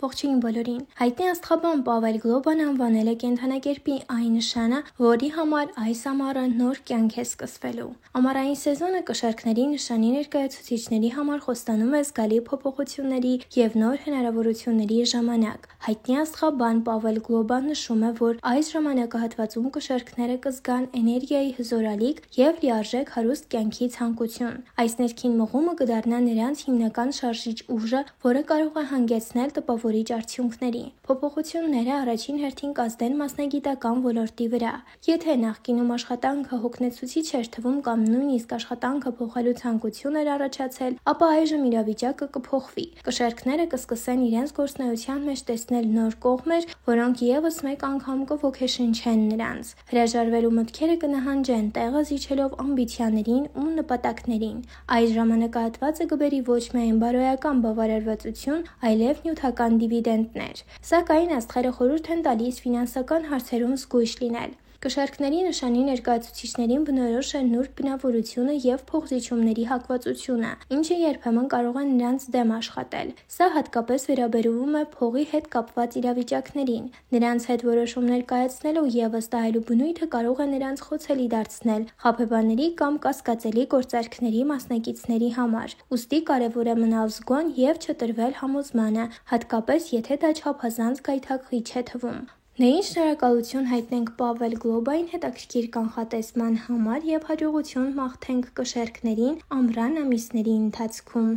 Ողջույն բոլորին։ Հայտնի աստղաբան Պավել Գլոբան անվանել է կենդանակերպի այն նշանը, որի համար այս ամառը նոր կյանք է սկսվելու։ Ամառային սեզոնը կշեռքների նշանի ներկայացուցիչների համար խոստանում է զգալի փոփոխությունների և նոր հնարավորությունների ժամանակ։ Հայտնի աստղաբան Պավել Գլոբան նշում է, որ այս ժամանակահատվածում կշեռքները կզգան էներգիայի հզորալիք և լիարժեք հարուստ կյանքի ցանկություն։ Այս ներքին մղումը կդառնա նրանց հիմնական շարժիչ ուժը, որը կարող է հանգեցնել տպավորիչ արդյունքների։ Փոփոխությունները առաջին հերթին կազդեն մասնագիտական ոլորտի վրա։ Եթե նախկինում աշխատանքը հոգնեցուցիչ էր թվում կամ նույնիսկ աշխատանքը փոխելու ցանկություն էր առաջացել, ապա այժմ իրավիճակը կփոխվի։ Կշեռքները կսկսեն իրենց գործունեության մեջ տեսնել նոր կողմեր, որոնք ևս մեկ անգամ կոգեշնչեն նրանց։ Հրաժարվելու մտքերը կնահանջեն, տեղը զիջելով ամբիցիաներին ու նպատակներին։ Այս ժամանակահատվածը կբերի ոչ միայն բարոյական բավարարվածություն, այլև նյութական դիվիդենդներ։ Սակայն աստղերը խորհուրդ են տալիս ֆինանսական հարցերում զգույշ լինել։ Կշեռքների նշանի ներկայացուցիչներին բնորոշ է նուրբ բնավորությունը և փոխզիջումների հակվածությունը, ինչը երբեմն կարող է նրանց դեմ աշխատել։ Սա հատկապես վերաբերվում է փողի հետ կապված իրավիճակներին։ Նրանց հետ որոշումներ կայացնելու և վստահելու բնույթը կարող է նրանց խոցելի դարձնել խաբեբաների կամ կասկածելի գործարքների մասնակիցների համար։ Ուստի կարևոր է մնալ զգոն և չտրվել համոզմանը, հատկապես եթե դա չափազանց գայթակղիչ է թվում։ Ներին շնորհակալություն հայտնենք Պավել Գլոբային հետաքրքիր կանխատեսման համար և հաջողություն մաղթենք կշեռքներին ամռան ամիսների ընթացքում։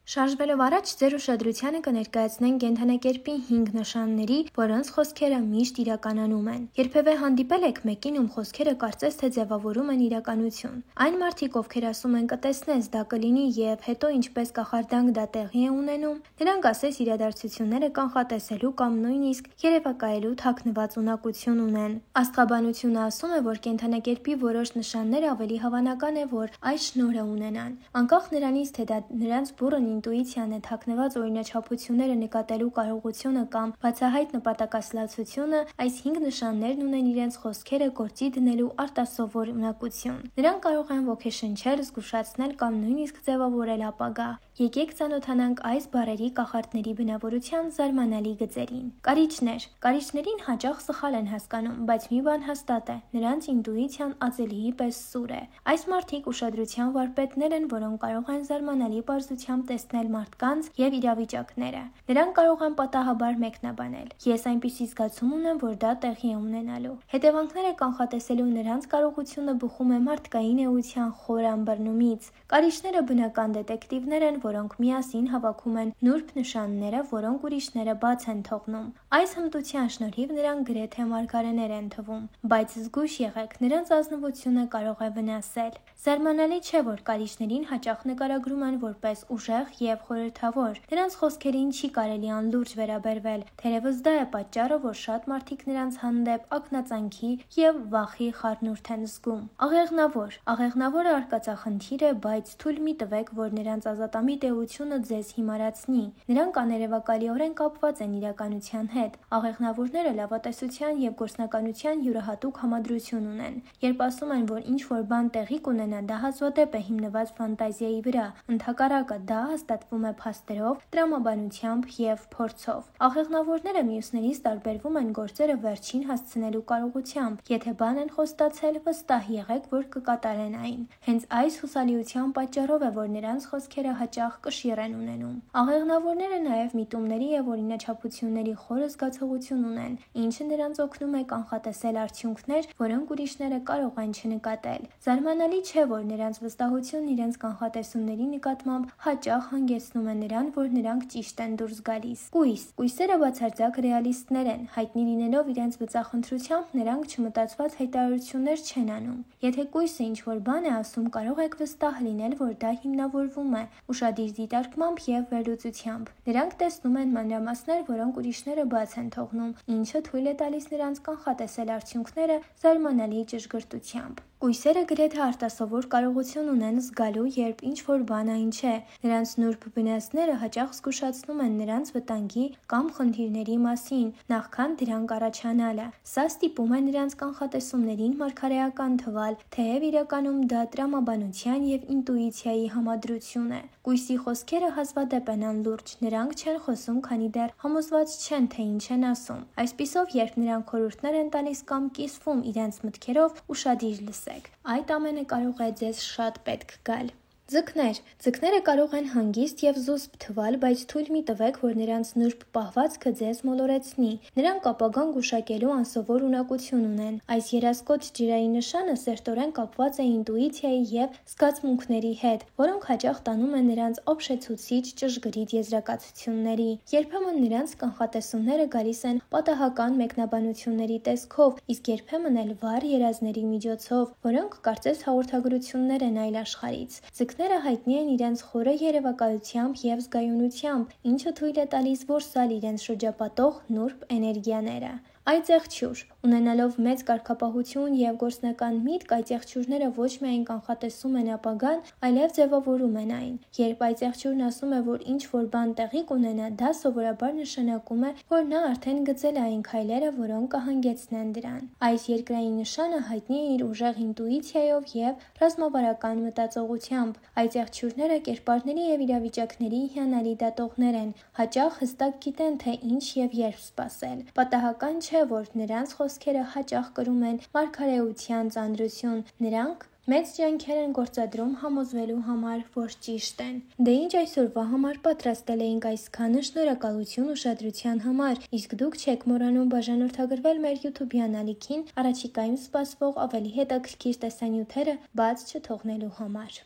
Շարժվելով առաջ ձեր ուշադրությանը կներկայացնենք կենդանակերպի 5 նշանների, որոնց խոսքերը միշտ իրականանում են։ Երբևէ հանդիպել եք մեկին, ում խոսքերը կարծես թե ձևավորում են իրականություն։ Այն մարդիկ, ովքեր ասում են կտեսնես, դա կլինի և հետո ինչպես կախարդանք դա տեղի է ունենում։ Նրանք ասես իրադարձությունները կանխատեսելու կամ նույնիսկ երևակայելու թաքնված ունակություն ունեն։ Աստղաբանությունը ասում է, որ կենդանակերպի որոշ նշաններ ավելի հավանական է, որ այս շնորհը ունենան։ Անկախ նրանից, թե դա նրանց բուռն ինտուիցիան է, թաքնված օրինաչափությունները նկատելու կարողությունը կամ բացահայտ նպատակասլացությունը, այս 5 նշաններն ունեն իրենց խոսքերը գործի դնելու արտասովոր ունակություն։ Նրանք կարող են ոգեշնչել, զգուշացնել կամ նույնիսկ ձևավորել ապագա։ Եկեք ծանոթանանք այս բառերի կախարդների բնավորության զարմանալի գծերին։ Կարիճներ։ Կարիճներին հաճախ սխալ են հասկանում, բայց մի բան հաստատ է՝ նրանց ինտուիցիան ածելիի պես սուր է։ Այս մարդիկ ուշադրության վարպետներ են, որոնք կարող են զարմանալի պարզությամբ տեսնել մարդկանց և իրավիճակները։ Նրանք կարող են պատահաբար մեկնաբանել։ Ես այնպիսի զգացում ունեմ, որ դա տեղի է ունենալու։ Հետևանքները կանխատեսելու նրանց կարողությունը բխում է մարդկային էության խոր ըմբռնումից։ Կարիճները բնական դետեկտիվներ են, որոնք միասին հավաքում են նուրբ նշանները, որոնք ուրիշները բաց են թողնում։ Այս հմտության շնորհիվ նրանք գրեթե մարգարեներ են թվում։ Բայց զգույշ եղեք, նրանց ազնվությունը կարող է վնասել։ Զարմանալի չէ, որ կարիճներին հաճախ նկարագրում են որպես ուժեղ և խորհրդավոր։ Նրանց խոսքերին չի կարելի անլուրջ վերաբերվել, թերևս դա է պատճառը, որ շատ մարդիկ նրանց հանդեպ ակնածանքի և վախի խառնուրդ են զգում։ Աղեղնավոր։ Աղեղնավորը արկածախնդիր է, բայց թույլ մի տվեք, որ նրանց ազատամիտ էությունը ձեզ հիմարացնի։ Նրանք աներևակայորեն կապված են իրականության հետ։ Աղեղնավորները լավատեսության և գործնականության յուրահատուկ համադրություն ունեն։ Երբ ասում են, որ ինչ-որ բան տեղի կունենա, դա հազվադեպ է հիմնված ֆանտազիայի վրա։ Ընդհակառակը, դա հաստատվում է փաստերով, տրամաբանությամբ և փորձով։ Աղեղնավորները մյուսներից տարբերվում են գործերը վերջին հասցնելու կարողությամբ։ Եթե բան են խոստացել, վստահ եղեք, որ կկատարեն այն։ Հենց այս հուսալիության պատճառով է, որ նրանց խոսքերը հաճախ կշիռ են ունենում։ Աղեղնավորները նաև միտումների և օրինաչափությունների խոր զգացողություն ունեն, ինչը նրանց օգնում է կանխատեսել արդյունքներ, որոնք ուրիշները կարող են չնկատել։ Զարմանալի չէ, որ նրանց վստահությունն իրենց կանխատեսումների նկատմամբ հաճախ հանգեցնում է նրան, որ նրանք ճիշտ են դուրս գալիս։ Կույս։ Կույսերը բացարձակ ռեալիստներ են։ Հայտնի լինելով իրենց բծախնդրությամբ, նրանք չմտածված հայտարարություններ չեն անում։ Եթե կույսը ինչ-որ բան է ասում, կարող եք վստահ լինել, որ դա հիմնավորվում է ուշադիր դիտարկմամբ և վերլուծությամբ։ Նրանք տեսնում են մանրամասներ, որոնք ուրիշները բաց են թողնում, ինչը թույլ է տալիս նրանց կանխատեսել արդյունքները զարմանալի ճշգրտությամբ։ Կույսերը գրեթե արտասովոր կարողություն ունեն զգալու, երբ ինչ-որ բան այն չէ։ Նրանց նուրբ բնածները հաճախ զգուշացնում են նրանց վտանգի կամ խնդիրների մասին, նախքան դրանք առաջանալը։ Սա ստիպում է նրանց կանխատեսումներին մարգարեական թվալ, թեև իրականում դա տրամաբանության և ինտուիցիայի համադրություն է։ Կույսի խոսքերը հազվադեպ են անլուրջ, նրանք չեն խոսում, քանի դեռ համոզված չեն, թե ինչ են ասում։ Այսպիսով, երբ նրանք խորհուրդներ են տալիս կամ կիսվում իրենց մտքերով, ուշադիր լսեք։ Այդ ամենը կարող է ձեզ շատ պետք գալ։ Ձկները կարող են հանգիստ և զուսպ թվալ, բայց թույլ մի տվեք, որ նրանց նուրբ պահվածքը ձեզ մոլորեցնի։ Նրանք ապագան գուշակելու անսովոր ունակություն ունեն։ Այս երասկոտ ջրային նշանը սերտորեն կապված է ինտուիցիայի և զգացմունքների հետ, որոնք հաճախ տանում են նրանց ապշեցուցիչ ճշգրիտ եզրակացությունների։ Երբեմն նրանց կանխատեսումները գալիս են պատահական մեկնաբանությունների տեսքով, իսկ երբեմն էլ վառ երազների միջոցով, որոնք կարծես հաղորդագրություններ են այլ աշխարհից։ Ձկները հայտնի են իրենց խորը երևակայությամբ և զգայունությամբ, ինչը թույլ է տալիս որսալ իրենց շրջապատող նուրբ էներգիաները։ Այծեղջյուր։ Ունենալով մեծ կարգապահություն և գործնական միտք, այծեղջյուրները ոչ միայն կանխատեսում են ապագան, այլև ձևավորում են այն։ Երբ այծեղջյուրն ասում է, որ ինչ-որ բան տեղի կունենա, դա սովորաբար նշանակում է, որ նա արդեն գծել է այն քայլերը, որոնք կհանգեցնեն դրան։ Այս երկրային նշանը հայտնի է իր ուժեղ ինտուիցիայով և ռազմավարական մտածողությամբ։ Այծեղջյուրները կերպարների և իրավիճակների հիանալի դատողներ են, հաճախ հստակ գիտեն, թե ինչ և երբ սպասել։ Պատահական չէ, որ նրանց խոսքերը հաճախ կրում են մարգարեության ծանրություն։ Նրանք մեծ ջանքեր են գործադրում համոզվելու համար, որ ճիշտ են։ Դե ինչ այսօրվա համար պատրաստել էինք այսքանը, շնորհակալություն ուշադրության համար, իսկ դուք չեք մոռանում բաժանորդագրվել մեր YouTube-յան ալիքին առաջիկայում սպասվող ավելի հետաքրքիր տեսանյութերը բաց չթողնելու համար։